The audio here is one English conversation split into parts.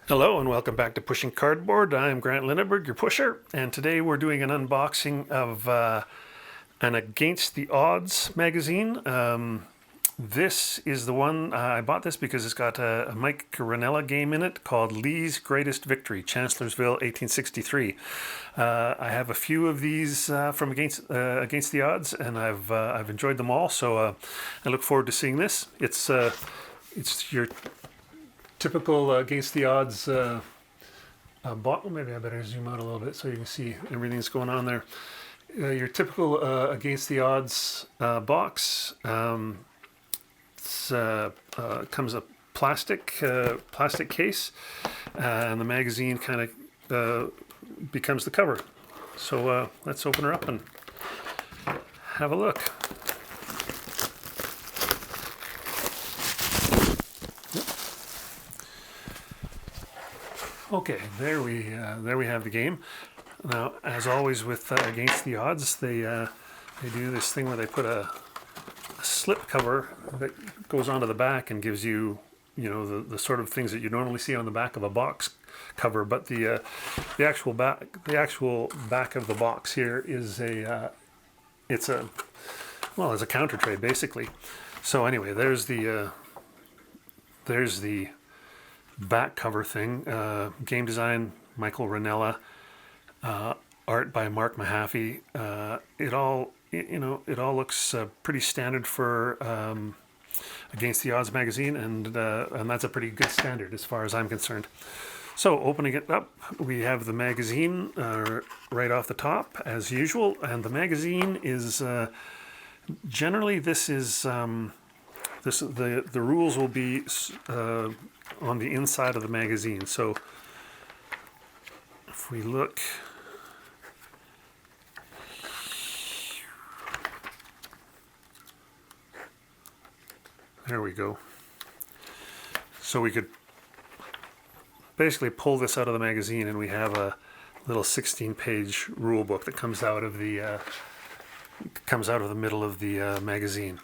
Hello and welcome back to Pushing Cardboard. I'm Grant Linneberg, your pusher, and today we're doing an unboxing of an Against the Odds magazine. This is the one, I bought this because it's got a Mike Rinella game in it called Lee's Greatest Victory, Chancellorsville 1863. I have a few of these from Against the Odds, and I've enjoyed them all, so I look forward to seeing this. It's your typical Against the Odds bottle. Maybe I better zoom out a little bit so you can see everything that's going on there. Your typical Against the Odds box. Comes a plastic case, and the magazine kind of becomes the cover. So let's open her up and have a look. Okay, there we have the game. Now, as always with Against the Odds, they do this thing where they put a slip cover that goes onto the back and gives you, the sort of things that you normally see on the back of a box cover. But the actual back of the box here is it's a counter tray basically. So anyway, there's the back cover thing. Game design, Michael Rinella. Art by Mark Mahaffey. It all looks pretty standard for Against the Odds magazine, and that's a pretty good standard as far as I'm concerned. So opening it up, we have the magazine right off the top as usual, and the magazine is generally the rules will be on the inside of the magazine. So if we look, there we go. So we could basically pull this out of the magazine, and we have a little 16-page rule book that comes out of the middle of the magazine.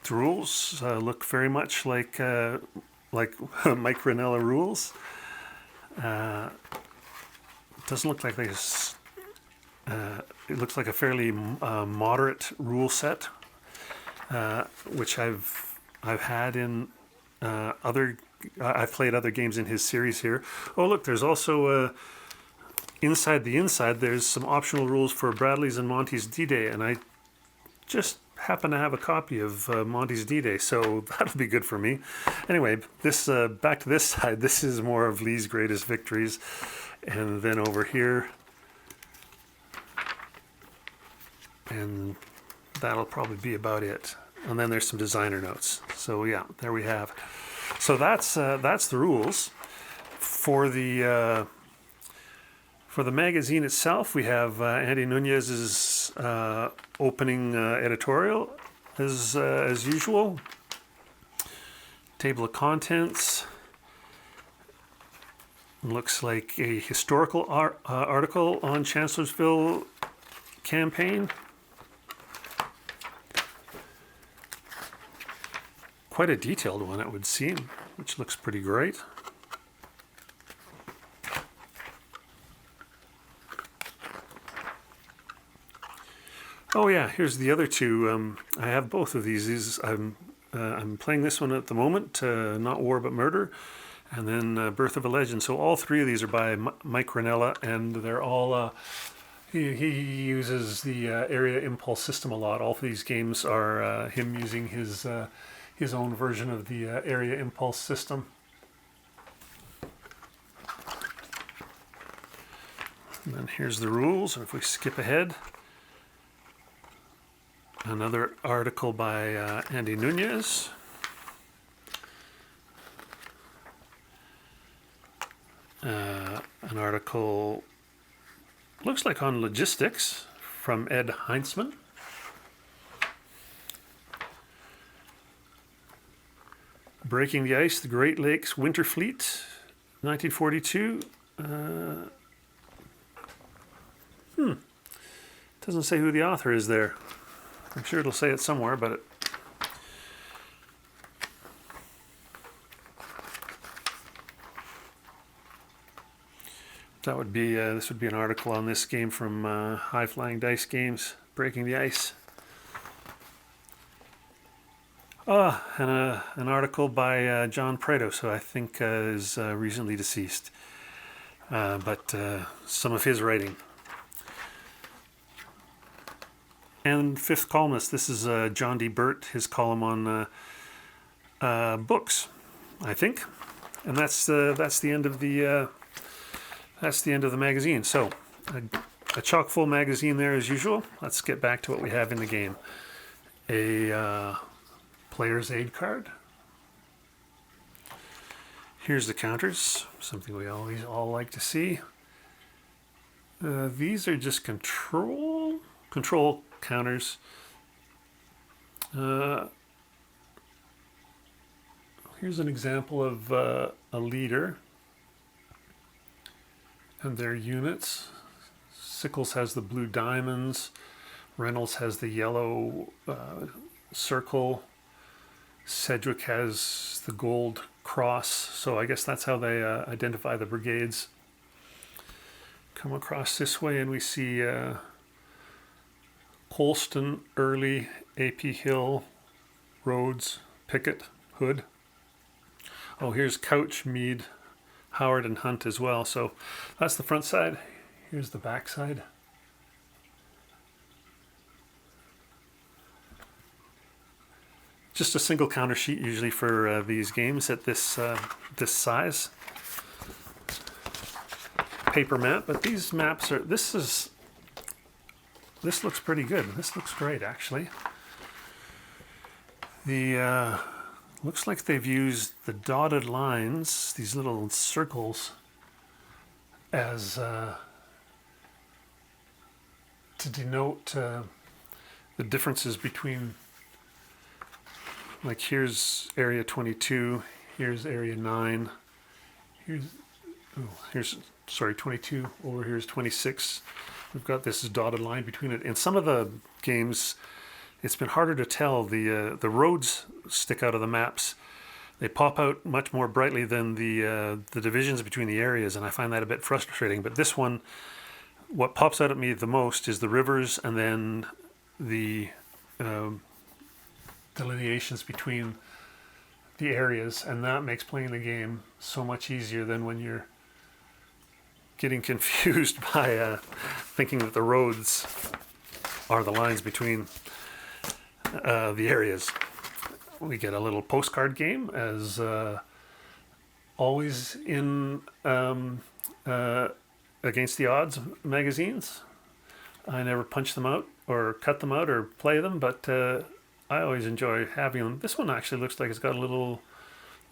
The rules look very much like Mike Rinella rules. It doesn't look like this. It looks like a fairly moderate rule set, which I've had in other. I've played other games in his series here. Oh, look! There's also inside the inside. There's some optional rules for Bradley's and Monty's D-Day, and I just happen to have a copy of Monty's D-Day, so that'll be good for me. Anyway, this back to this side. This is more of Lee's Greatest Victories, and then over here, and that'll probably be about it. And then there's some designer notes. So yeah, there we have. So that's the rules for the magazine itself. We have Andy Nunez's opening editorial as usual. Table of contents. Looks like a historical article on Chancellorsville campaign. Quite a detailed one, it would seem, which looks pretty great. Oh yeah, here's the other two. I have both of these. I'm playing this one at the moment, Not War But Murder, and then Birth of a Legend. So all three of these are by Mike Rinella, and they're all. He uses the area impulse system a lot. All of these games are him using his own version of the area impulse system. And then here's the rules, and if we skip ahead, another article by Andy Nunez. An article, looks like on logistics, from Ed Heinzman. Breaking the Ice, the Great Lakes Winter Fleet, 1942. Doesn't say who the author is there. I'm sure it'll say it somewhere, but That would be this would be an article on this game from High Flying Dice Games, Breaking the Ice. And an article by John Prados, who I think is recently deceased, but some of his writing. And fifth columnist, this is John D. Burt, his column on books, I think, and that's the end of the magazine. So a chock full magazine there as usual. Let's get back to what we have in the game. A player's aid card. Here's the counters, something we always all like to see. These are just control counters. Here's an example of a leader and their units. Sickles has the blue diamonds. Reynolds has the yellow circle. Sedgwick has the gold cross. So I guess that's how they identify the brigades. Come across this way and we see Colston, Early, A.P. Hill, Rhodes, Pickett, Hood. Oh, here's Couch, Meade, Howard, and Hunt as well. So that's the front side. Here's the back side. Just a single counter sheet usually for these games at this size. Paper map, but these maps are. This looks pretty good. This looks great, actually. The looks like they've used the dotted lines, these little circles, as to denote the differences between. Like here's area 22, here's area 9, here's 22, over here's 26. We've got this dotted line between it. In some of the games, it's been harder to tell. The roads stick out of the maps. They pop out much more brightly than the divisions between the areas, and I find that a bit frustrating. But this one, what pops out at me the most is the rivers and then the delineations between the areas, and that makes playing the game so much easier than when you're getting confused by thinking that the roads are the lines between the areas. We get a little postcard game as always in Against the Odds magazines. I never punch them out or cut them out or play them, but I always enjoy having them. This one actually looks like it's got a little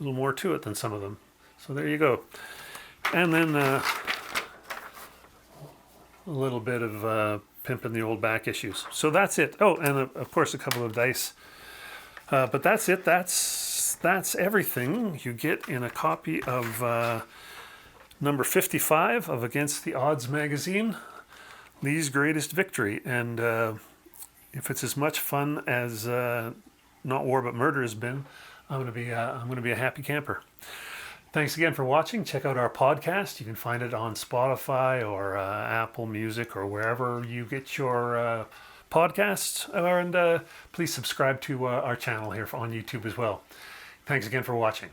more to it than some of them. So there you go. And then a little bit of pimping the old back issues. So that's it. Oh, and of course a couple of dice. But that's it. That's everything you get in a copy of number 55 of Against the Odds magazine, Lee's Greatest Victory. And if it's as much fun as Not War But Murder has been, I'm gonna be a happy camper. Thanks again for watching. Check out our podcast. You can find it on Spotify or Apple Music or wherever you get your podcasts. And please subscribe to our channel here on YouTube as well. Thanks again for watching.